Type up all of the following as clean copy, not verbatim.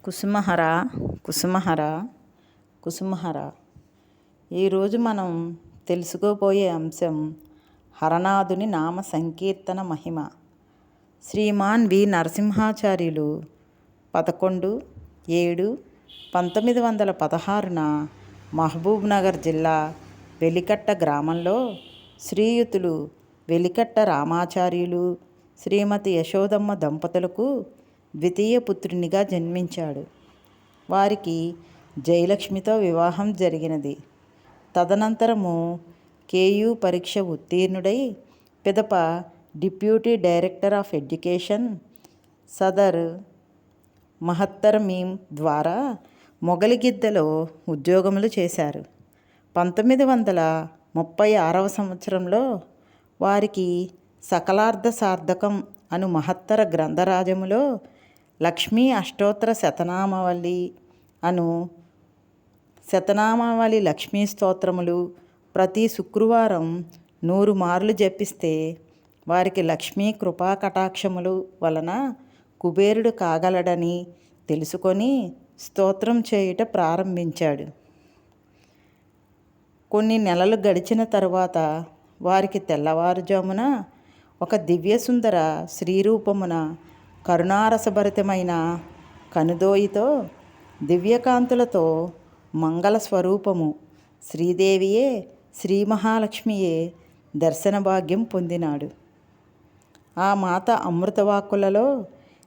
కుసుమహర కుసుమహర కుసుమహర. ఈరోజు మనం తెలుసుకోబోయే అంశం హరనాథుని నామ సంకీర్తన మహిమ. శ్రీమాన్ వి నరసింహాచార్యులు 11/7/1916 మహబూబ్నగర్ జిల్లా వెలికట్ట గ్రామంలో శ్రీయుతులు వెలికట్ట రామాచార్యులు శ్రీమతి యశోదమ్మ దంపతులకు ద్వితీయ పుత్రునిగా జన్మించాడు. వారికి జయలక్ష్మితో వివాహం జరిగినది. తదనంతరము కేయూ పరీక్ష ఉత్తీర్ణుడై పిదప డిప్యూటీ డైరెక్టర్ ఆఫ్ ఎడ్యుకేషన్ సదర్ మహత్తర్ మీం ద్వారా మొగలిగిద్దలో ఉద్యోగములు చేశారు. 1936 సంవత్సరంలో వారికి సకలార్థ సార్థకం అను మహత్తర గ్రంథరాజములో లక్ష్మీ అష్టోత్తర శతనామావళి అను శతనామావళి లక్ష్మీ స్తోత్రములు ప్రతి శుక్రవారం 100 మార్లు జపిస్తే వారికి లక్ష్మీ కృపా కటాక్షములు వలన కుబేరుడు కాగలడని తెలుసుకొని స్తోత్రం చేయుట ప్రారంభించాడు. కొన్ని నెలలు గడిచిన తరువాత వారికి తెల్లవారుజామున ఒక దివ్యసుందర శ్రీరూపమున కరుణారసభరితమైన కనుదోయితో దివ్యకాంతులతో మంగళ స్వరూపము శ్రీదేవియే శ్రీ మహాలక్ష్మియే దర్శన భాగ్యం పొందినాడు. ఆ మాత అమృతవాక్కులలో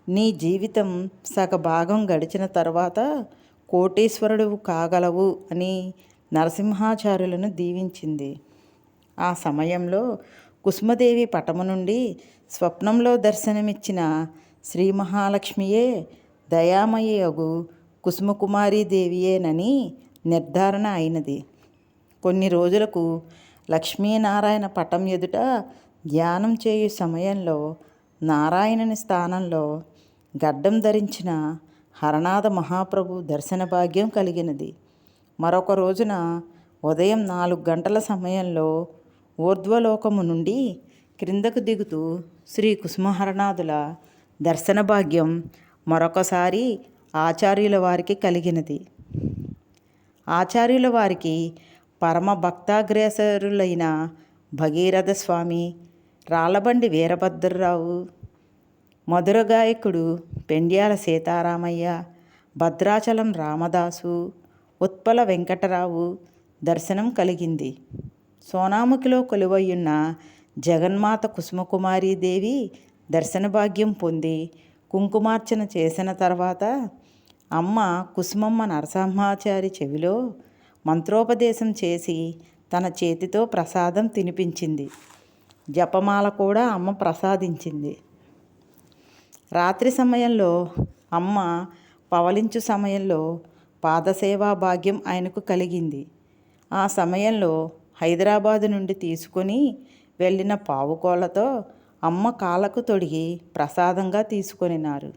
నీ జీవితం సగభాగం గడిచిన తర్వాత కోటీశ్వరుడు కాగలవు అని నరసింహాచార్యులను దీవించింది. ఆ సమయంలో కుసుమదేవి పటము నుండి స్వప్నంలో దర్శనమిచ్చిన శ్రీ మహాలక్ష్మియే దయామయగు కుసుమకుమారీదేవియేనని నిర్ధారణ అయినది. కొన్ని రోజులకు లక్ష్మీనారాయణ పటం ఎదుట ధ్యానం చేయు సమయంలో నారాయణుని స్థానంలో గడ్డం ధరించిన హరనాథ మహాప్రభు దర్శన భాగ్యం కలిగినది. మరొక రోజున ఉదయం 4 గంటల సమయంలో ఊర్ధ్వలోకము నుండి క్రిందకు దిగుతూ శ్రీ కుసుమహరనాథుల దర్శన భాగ్యం మరొకసారి ఆచార్యుల వారికి కలిగినది. ఆచార్యుల వారికి పరమ భక్తాగ్రేసరులైన భగీరథ స్వామి, రాళ్ళబండి వీరభద్రరావు, మధుర గాయకుడు పెండ్యాల సీతారామయ్య, భద్రాచలం రామదాసు, ఉత్పల వెంకటరావు దర్శనం కలిగింది. సోనాముఖిలో కొలువయ్యున్న జగన్మాత కుసుమకుమారీదేవి దర్శన భాగ్యం పొంది కుంకుమార్చన చేసిన తర్వాత అమ్మ కుసుమమ్మ నరసింహాచారి చెవిలో మంత్రోపదేశం చేసి తన చేతితో ప్రసాదం తినిపించింది. జపమాల కూడా అమ్మ ప్రసాదించింది. రాత్రి సమయంలో అమ్మ పవలించు సమయంలో పాదసేవా భాగ్యం ఆయనకు కలిగింది. ఆ సమయంలో హైదరాబాదు నుండి తీసుకొని వెళ్ళిన పావుకోళ్లతో అమ్మ కాళ్ళకు తొడిగి ప్రసాదంగా తీసుకొనినారు.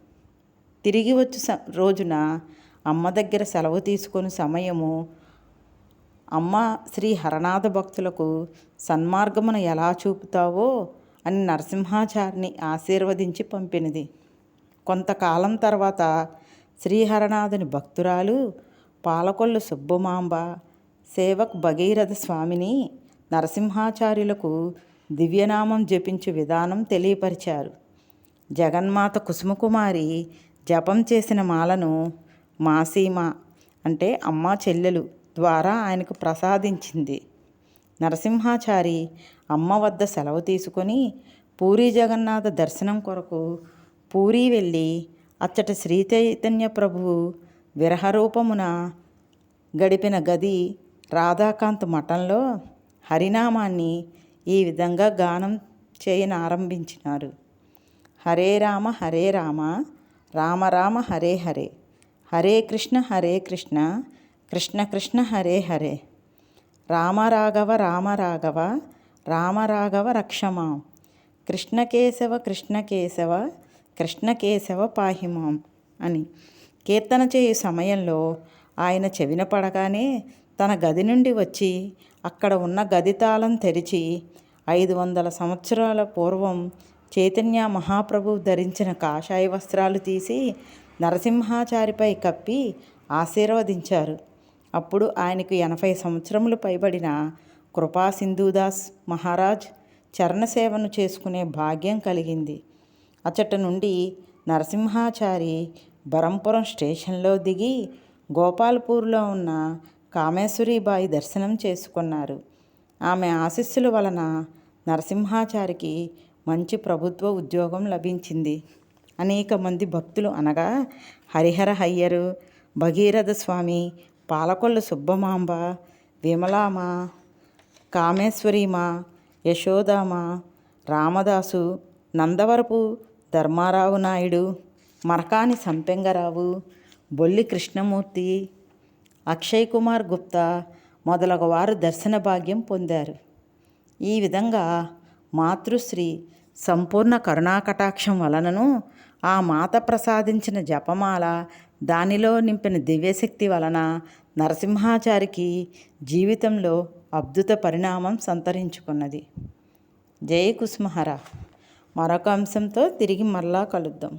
తిరిగి వచ్చి రోజున అమ్మ దగ్గర సెలవు తీసుకొని సమయము అమ్మ శ్రీ హరనాథ భక్తులకు సన్మార్గమున ఎలా చూపుతావో అని నరసింహాచారిని ఆశీర్వదించి పంపినది. కొంతకాలం తర్వాత శ్రీహరనాథుని భక్తురాలు పాలకొల్లు సుబ్బమాంబ సేవక్ భగీరథ స్వామిని నరసింహాచార్యులకు దివ్యనామం జపించు విధానం తెలియపరిచారు. జగన్మాత కుసుమకుమారి జపం చేసిన మాలను మాసీమ అంటే అమ్మ చెల్లెలు ద్వారా ఆయనకు ప్రసాదించింది. నరసింహాచారి అమ్మ వద్ద సెలవు తీసుకొని పూరీ జగన్నాథ దర్శనం కొరకు పూరీ వెళ్ళి అచ్చట శ్రీ చైతన్య ప్రభువు విరహరూపమున గడిపిన గది రాధాకాంత్ మఠంలో హరినామాన్ని ఈ విధంగా గానం చేయనారంభించినారు. హరే రామ రామ రామ హరే హరే, హరే కృష్ణ కృష్ణ కృష్ణ హరే హరే, రామ రాఘవ రామ రాఘవ రక్షమాం, కృష్ణ కేశవ కృష్ణ కేశవ పాహిమాం అని కీర్తన చేయు సమయంలో ఆయన చెవిన పడగానే తన గది నుండి వచ్చి అక్కడ ఉన్న గది తాళం తెరిచి 500 సంవత్సరాల పూర్వం చైతన్య మహాప్రభు ధరించిన కాషాయ వస్త్రాలు తీసి నరసింహాచారిపై కప్పి ఆశీర్వదించారు. అప్పుడు ఆయనకు 80 సంవత్సరములు పైబడిన కృపాసింధుదాస్ మహారాజ్ చరణసేవను చేసుకునే భాగ్యం కలిగింది. అచ్చట నుండి నరసింహాచారి బరంపురం స్టేషన్లో దిగి గోపాల్పూర్లో ఉన్న కామేశ్వరీబాయి దర్శనం చేసుకున్నారు. ఆమె ఆశీస్సుల వలన నరసింహాచారికి మంచి ప్రభుత్వ ఉద్యోగం లభించింది. అనేక మంది భక్తులు అనగా హరిహర హయ్యరు, భగీరథ స్వామి, పాలకొల్లు సుబ్బమాంబ, విమలామ, కామేశ్వరీమ, యశోదామ, రామదాసు, నందవరపు ధర్మారావు నాయుడు, మరకాని సంపెంగరావు, బొల్లి కృష్ణమూర్తి, అక్షయ్ కుమార్ గుప్తా మొదలగు వారు దర్శన భాగ్యం పొందారు. ఈ విధంగా మాతృశ్రీ సంపూర్ణ కరుణాకటాక్షం వలనను ఆ మాత ప్రసాదించిన జపమాల, దానిలో నింపిన దివ్యశక్తి వలన నరసింహాచారికి జీవితంలో అద్భుత పరిణామం సంతరించుకున్నది. జై కుసుమహర. మరొక అంశంతో తిరిగి మరలా కలుద్దాం.